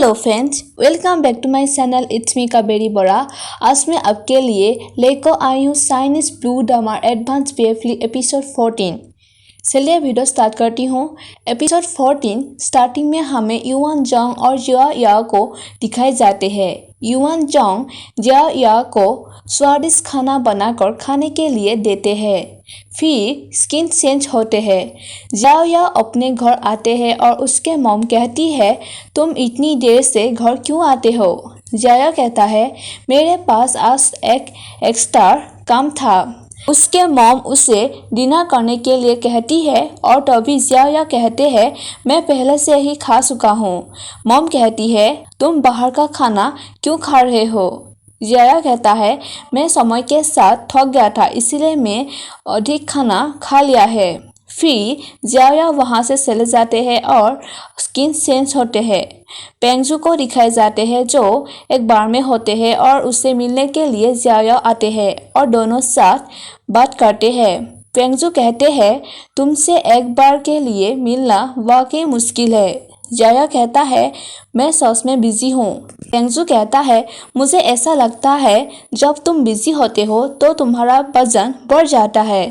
Hello friends, welcome back to my channel. It's me Kaberi Bora. आज मैं आपके लिए लेको आई हूँ चाइनीज ब्लू ड्रामा एडवांस BFली एपिसोड 14। चलिए वीडियो स्टार्ट करती हूँ। एपिसोड 14 स्टार्टिंग में हमें युआन जोंग और जिया या को दिखाए जाते हैं। युआन जोंग जिया या को स्वादिष्ट खाना बनाकर खाने के लिए देते हैं। फिर स्किन चेंज होते हैं। जिया या अपने घर आते हैं और उसके मॉम कहती है, तुम इतनी देर से घर क्यों आते हो? जिया कहता है, मेरे पास आज एक एक्स्ट्रा काम था। उसके मॉम उसे डिनर करने के लिए कहती है और तभी जिया कहते हैं, मैं पहले से ही खा चुका हूँ। मॉम कहती है, तुम बाहर का खाना क्यों खा रहे हो? जिया कहता है, मैं समय के साथ थक गया था, इसलिए मैं अधिक खाना खा लिया है। फिर जिया वहाँ से चले जाते हैं और स्किन चेंज होते हैं। पेंगजू को दिखाए जाते हैं जो एक बार में होते हैं और उससे मिलने के लिए जिया आते हैं और दोनों साथ बात करते हैं। पेंगजू कहते हैं, तुमसे एक बार के लिए मिलना वाकई मुश्किल है। जिया कहता है, मैं सच में बिजी हूँ। पेंगजू कहता है, मुझे ऐसा लगता है जब तुम बिजी होते हो तो तुम्हारा वजन बढ़ जाता है।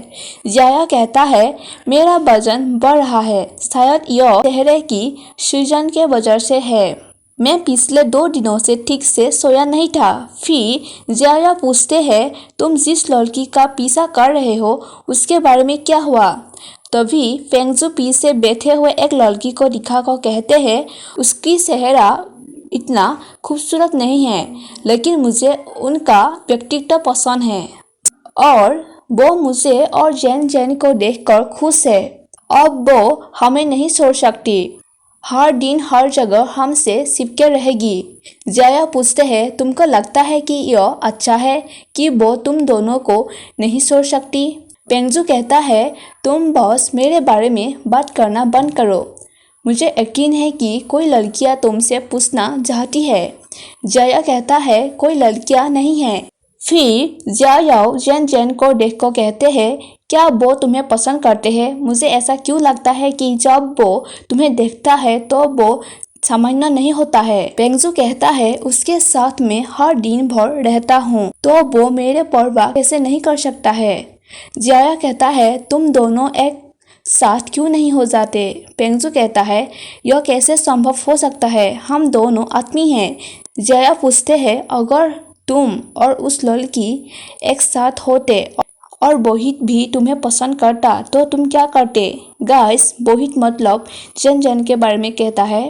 जिया कहता है, मेरा वजन बढ़ रहा है, शायद यह चेहरे की सूजन के वजह से है। मैं पिछले 2 दिनों से ठीक से सोया नहीं था। फिर जिया पूछते हैं, तुम जिस लड़की का पीछा कर रहे हो उसके बारे में क्या हुआ? तभी पेंगजू पीछे बैठे हुए एक लड़की को दिखाकर कहते हैं, उसकी चेहरा इतना खूबसूरत नहीं है, लेकिन मुझे उनका व्यक्तित्व पसंद है और वो मुझे और जेन को देखकर खुश है। अब वो हमें नहीं छोड़ सकती, हर दिन हर जगह हमसे चिपके रहेगी। जिया पूछते हैं, तुमको लगता है कि यह अच्छा है कि वो तुम दोनों को नहीं छोड़ सकती? पेंगजू कहता है, तुम बस मेरे बारे में बात करना बंद करो। मुझे यकीन है कि कोई लड़कियां तुमसे पूछना चाहती है। जिया कहता है, कोई लड़कियां नहीं है। फिर जिया जेन को देखकर कहते हैं, क्या वो तुम्हें पसंद करते हैं? मुझे ऐसा क्यों लगता है कि जब वो तुम्हें देखता है तो वो सामान्य नहीं होता है। पेंगजू कहता है, उसके साथ में हर दिन भर रहता हूँ तो वो मेरे परवाह कैसे नहीं कर सकता है। जिया कहता है, तुम दोनों एक साथ क्यों नहीं हो जाते? पेंगजू कहता है, यह कैसे संभव हो सकता है, हम दोनों आदमी हैं। जिया पूछते हैं, अगर तुम और उस लड़की एक साथ होते और बोहित भी तुम्हें पसंद करता तो तुम क्या करते? गाइस, बोहित मतलब जेन के बारे में कहता है।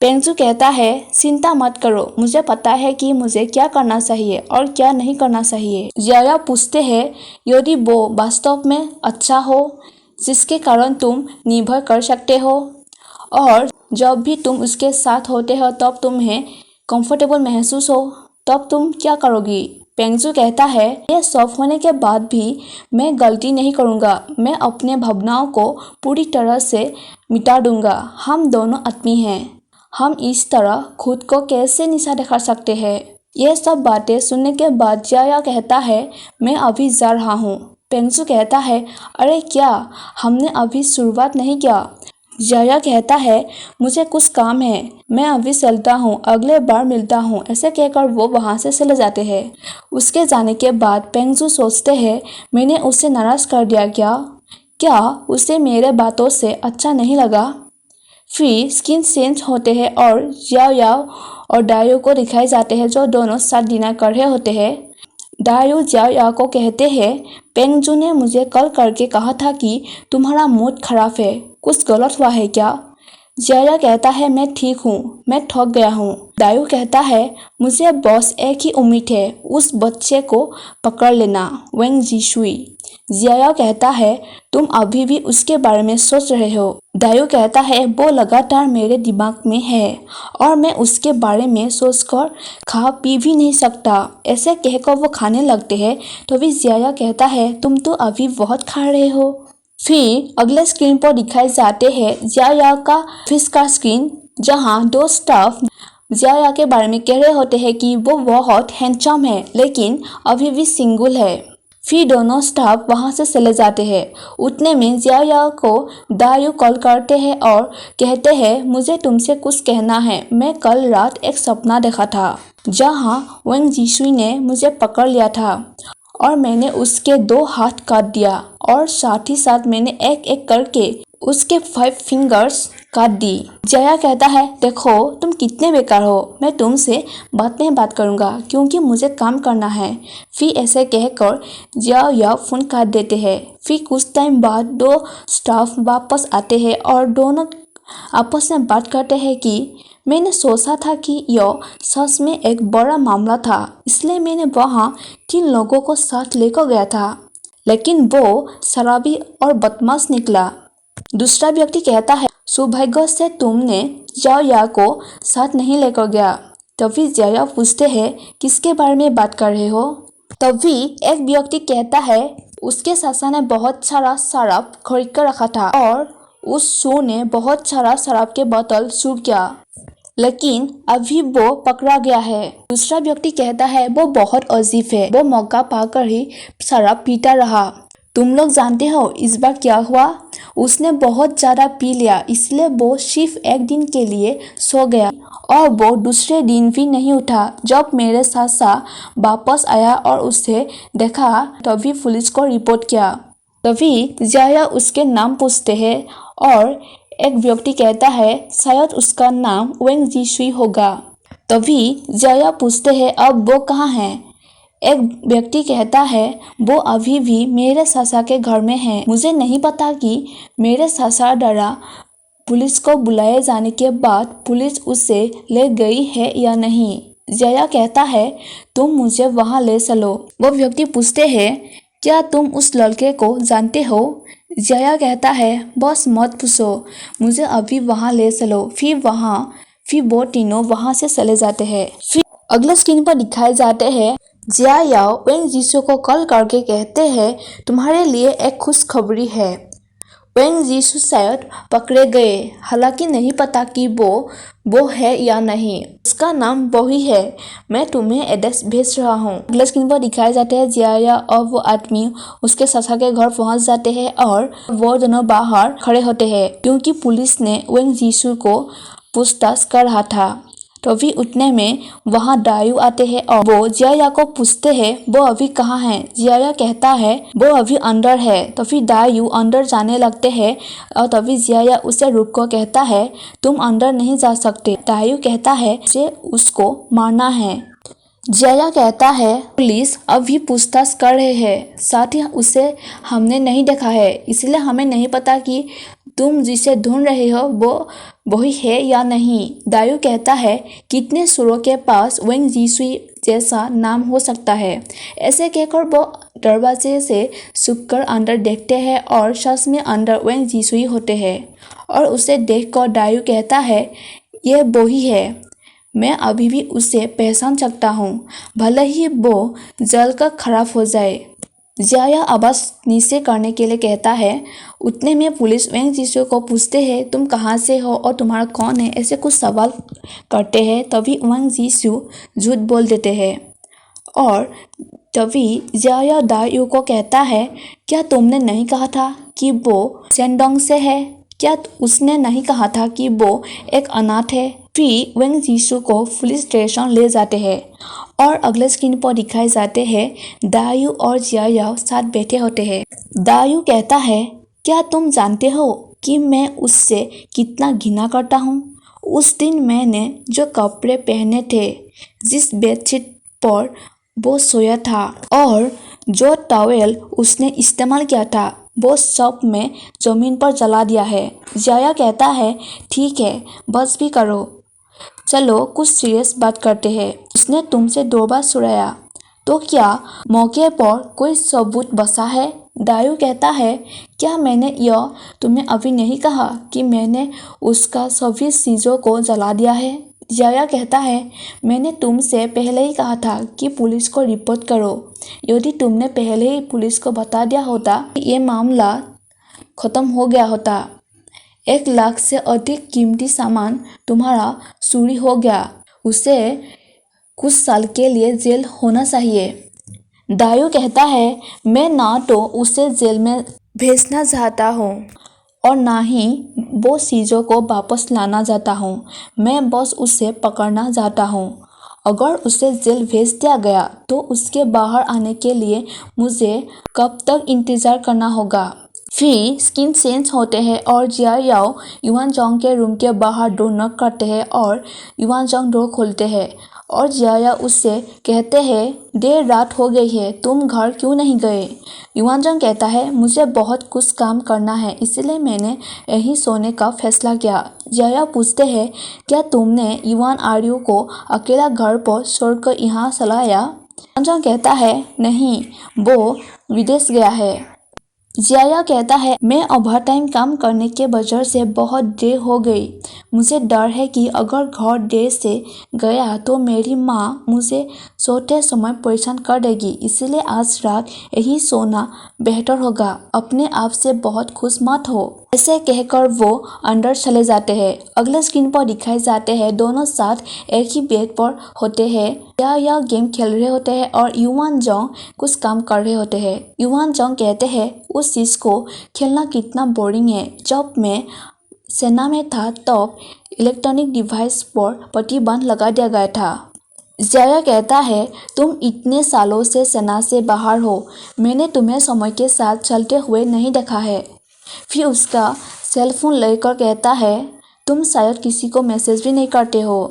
पेंगजू कहता है, चिंता मत करो, मुझे पता है कि मुझे क्या करना चाहिए और क्या नहीं करना चाहिए। जिया पूछते हैं, यदि वो वास्तव में अच्छा हो जिसके कारण तुम निर्भर कर सकते हो और जब भी तुम उसके साथ होते हो तब तुम्हें कंफर्टेबल महसूस हो, तब तुम क्या करोगी? पेंगजू कहता है, ये सब होने के बाद भी मैं गलती नहीं करूँगा, मैं अपने भावनाओं को पूरी तरह से मिटा दूंगा। हम दोनों आदमी हैं, हम इस तरह खुद को कैसे नीचा दिखा सकते हैं? ये सब बातें सुनने के बाद जिया कहता है, मैं अभी जा रहा हूँ। पेंगजू कहता है, अरे क्या, हमने अभी शुरुआत नहीं किया। जिया कहता है, मुझे कुछ काम है, मैं अभी चलता हूँ, अगले बार मिलता हूँ। ऐसे कहकर वो वहाँ से चले जाते हैं। उसके जाने के बाद पेंगजू सोचते हैं, मैंने उसे नाराज कर दिया क्या उसे मेरे बातों से अच्छा नहीं लगा? फिर स्किन चेंज होते हैं और जिया और डायो को दिखाए जाते हैं जो दोनों साथ डिनर कर रहे होते हैं। डायो जिया को कहते हैं, पेंगजू ने मुझे कल करके कहा था कि तुम्हारा मूड खराब है, कुछ गलत हुआ है क्या? जिया कहता है, मैं ठीक हूँ, मैं थक गया हूँ। डायो कहता है, मुझे बस एक ही उम्मीद है, उस बच्चे को पकड़ लेना, वेंग जीशुई। जिया कहता है, तुम अभी भी उसके बारे में सोच रहे हो? डायो कहता है, वो लगातार मेरे दिमाग में है और मैं उसके बारे में सोचकर खा पी भी नहीं सकता। ऐसे कहकर वो खाने लगते हैं। तो भी जिया कहता है, तुम तो अभी बहुत खा रहे हो। फिर अगले स्क्रीन पर दिखाए जाते हैं जिया का ऑफिस का स्क्रीन, जहाँ 2 स्टाफ जिया के बारे में कह रहे होते हैं कि वो बहुत हैंडसम है लेकिन अभी भी सिंगल है। फिर दोनों स्टाफ वहां से चले जाते हैं। उतने में जिया को दायू कॉल करते हैं और कहते हैं, मुझे तुमसे कुछ कहना है। मैं कल रात एक सपना देखा था जहां वेंग जीशुई ने मुझे पकड़ लिया था और मैंने उसके 2 हाथ काट दिया और साथ ही साथ मैंने एक एक करके उसके 5 फिंगर्स काट दी। जया कहता है, देखो तुम कितने बेकार हो, मैं तुमसे बाद में बात करूंगा क्योंकि मुझे काम करना है। फिर ऐसे कहकर जया फोन काट देते हैं। फिर कुछ टाइम बाद 2 स्टाफ वापस आते हैं और दोनों आपस में बात करते हैं कि मैंने सोचा था कि यह सच में एक बड़ा मामला था, इसलिए मैंने वहां 3 लोगों को साथ लेकर गया था, लेकिन वो शराबी और बदमाश निकला। दूसरा व्यक्ति कहता है, सौभाग्य से तुमने जया को साथ नहीं लेकर गया। तभी जया पूछते हैं, किसके बारे में बात कर रहे हो? तभी एक व्यक्ति कहता है, उसके सासा ने बहुत सारा शराब खरीद कर रखा था और उस शू ने बहुत सारा शराब के बोतल छू किया, लेकिन अभी वो पकड़ा गया है। दूसरा व्यक्ति कहता है, वो बहुत अजीब है, वो मौका पाकर ही शराब पीता रहा। तुम लोग जानते हो इस बार क्या हुआ? उसने बहुत ज्यादा पी लिया, इसलिए वो सिर्फ एक दिन के लिए सो गया और वो दूसरे दिन भी नहीं उठा। जब मेरे सासा वापस आया और उसे देखा तभी पुलिस को रिपोर्ट किया। तभी जया उसके नाम पूछते हैं और एक व्यक्ति कहता है, शायद उसका नाम वेंग जीशुई होगा। तभी जया पूछते हैं, अब वो कहाँ है? एक व्यक्ति कहता है, वो अभी भी मेरे सासा के घर में है। मुझे नहीं पता कि मेरे सासा द्वारा पुलिस को बुलाए जाने के बाद पुलिस उसे ले गई है या नहीं। जया कहता है, तुम मुझे वहां ले चलो। वो व्यक्ति पूछते हैं, क्या तुम उस लड़के को जानते हो? जया कहता है, बस मत पूछो, मुझे अभी वहां ले चलो। फिर वो तीनों वहां से चले जाते हैं। फिर अगले स्क्रीन पर दिखाए जाते हैं, जिया वेंग जीशु को कॉल करके कहते हैं, तुम्हारे लिए एक खुशखबरी है। वेंग जीशु शायद पकड़े गए, हालांकि नहीं पता कि वो है या नहीं। उसका नाम वो ही है। मैं तुम्हें एड्रेस भेज रहा हूँ। अगले स्क्रीन पर दिखाए जाते हैं, जिया और वो आदमी उसके सासा के घर पहुंच जाते हैं और वो दोनों बाहर खड़े होते हैं क्योंकि पुलिस ने वेंग जीशु को पूछताछ कर रहा था। तभी उतने में वहां दायू आते हैं और वो जिया को पूछते हैं, वो अभी कहाँ है? जिया कहता है, वो अभी अंदर है। तभी दायू अंदर जाने लगते हैं और तभी जिया उसे रुक कर कहता है, तुम अंदर नहीं जा सकते। दायू कहता है, मुझे उसको मारना है। जिया कहता है, पुलिस अभी पूछताछ कर रहे हैं, साथ ही उसे हमने नहीं देखा है, इसलिए हमें नहीं पता कि तुम जिसे ढूंढ रहे हो वो वही है या नहीं। दायू कहता है, कितने सुरों के पास वेंग जीशुई जैसा नाम हो सकता है? ऐसे कहकर वो दरवाजे से छुपकर अंदर देखते हैं और सच में अंदर वेंग जीशुई होते हैं और उसे देखकर दायू कहता है, ये वही है, मैं अभी भी उसे पहचान सकता हूँ, भले ही वो जलकर खराब हो जाए। जिया आवाज नीचे करने के लिए कहता है। उतने में पुलिस वेंग जीशु को पूछते हैं, तुम कहाँ से हो और तुम्हारा कौन है? ऐसे कुछ सवाल करते हैं। तभी वेंग जीशु झूठ बोल देते हैं और तभी जिया दायू को कहता है, क्या तुमने नहीं कहा था कि वो शेंडोंग से है? क्या उसने नहीं कहा था कि वो एक अनाथ है? फिर वेंग जीशु को पुलिस स्टेशन ले जाते हैं और अगले स्क्रीन पर दिखाए जाते हैं, दायू और जिया साथ बैठे होते हैं। दायू कहता है, क्या तुम जानते हो कि मैं उससे कितना घृणा करता हूँ? उस दिन मैंने जो कपड़े पहने थे, जिस बेडशीट पर वो सोया था और जो टॉवेल उसने इस्तेमाल किया था, वो सब मैं जमीन पर जला दिया है। जिया कहता है, ठीक है, बस भी करो, चलो कुछ सीरियस बात करते हैं। उसने तुमसे 2 बार सुराया, तो क्या मौके पर कोई सबूत बचा है? दायू कहता है, क्या मैंने यह तुम्हें अभी नहीं कहा कि मैंने उसका सभी चीज़ों को जला दिया है? जिया कहता है, मैंने तुमसे पहले ही कहा था कि पुलिस को रिपोर्ट करो। यदि तुमने पहले ही पुलिस को बता दिया होता, ये मामला खत्म हो गया होता। 1 लाख से अधिक कीमती सामान तुम्हारा चोरी हो गया, उसे कुछ साल के लिए जेल होना चाहिए। दायू कहता है मैं ना तो उसे जेल में भेजना चाहता हूँ और ना ही वो चीज़ों को वापस लाना चाहता हूँ। मैं बस उसे पकड़ना चाहता हूँ। अगर उसे जेल भेज दिया गया तो उसके बाहर आने के लिए मुझे कब तक इंतज़ार करना होगा। फिर स्किन चेंज होते हैं और जिया याओ युआन जोंग के रूम के बाहर डोर नॉक करते हैं और युआन जोंग डोर खोलते हैं और जिया उससे कहते हैं देर रात हो गई है, तुम घर क्यों नहीं गए। युआन जोंग कहता है मुझे बहुत कुछ काम करना है इसलिए मैंने यहीं सोने का फैसला किया। जिया पूछते हैं क्या तुमने युआन आर्यू को अकेला घर पर छोड़कर यहाँ चलाया। युआन जोंग कहता है नहीं, वो विदेश गया है। जिया कहता है मैं ओवर टाइम काम करने के वजह से बहुत देर हो गई। मुझे डर है कि अगर घर देर से गया तो मेरी माँ मुझे सोते समय परेशान कर देगी, इसलिए आज रात यही सोना बेहतर होगा। अपने आप से बहुत खुश मत हो। ऐसे कहकर वो अंदर चले जाते हैं। अगले स्क्रीन पर दिखाए जाते हैं दोनों साथ एक ही बेड पर होते हैं या गेम खेल रहे होते हैं और युआन जोंग कुछ काम कर रहे होते हैं। युआन जोंग कहते हैं उस चीज़ को खेलना कितना बोरिंग है। जब मैं सेना में था तब इलेक्ट्रॉनिक डिवाइस पर प्रतिबंध लगा दिया गया था। जिया कहता है तुम इतने सालों से सेना से बाहर हो, मैंने तुम्हें समय के साथ चलते हुए नहीं देखा है। फिर उसका सेलफोन लेकर कहता है तुम शायद किसी को मैसेज भी नहीं करते हो।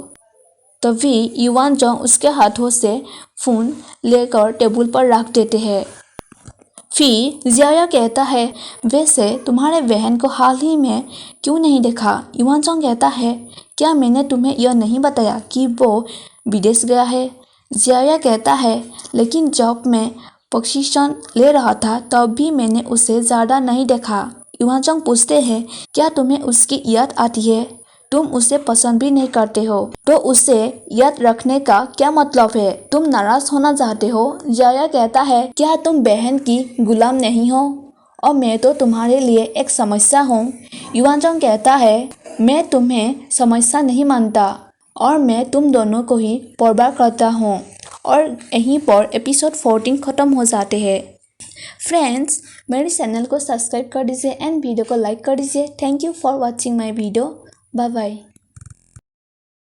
तभी युआन जोंग उसके हाथों से फ़ोन लेकर टेबल पर रख देते हैं। फिर जिया कहता है वैसे तुम्हारे बहन को हाल ही में क्यों नहीं देखा। युआन जोंग कहता है क्या मैंने तुम्हें यह नहीं बताया कि वो विदेश गया है। जिया कहता है लेकिन जब मैं प्रशिक्षण ले रहा था तब भी मैंने उसे ज़्यादा नहीं देखा। युआन जोंग पूछते हैं क्या तुम्हें उसकी याद आती है, तुम उसे पसंद भी नहीं करते हो तो उसे याद रखने का क्या मतलब है, तुम नाराज होना चाहते हो। जिया कहता है क्या तुम बहन की गुलाम नहीं हो और मैं तो तुम्हारे लिए एक समस्या हूँ। युआन जोंग कहता है मैं तुम्हें समस्या नहीं मानता और मैं तुम दोनों को ही बर्बाद करता हूँ। और यहीं पर एपिसोड 14 ख़त्म हो जाते हैं। फ्रेंड्स मेरे चैनल को सब्सक्राइब कर दीजिए एंड वीडियो को लाइक कर दीजिए। Thank you for watching my video. Bye bye.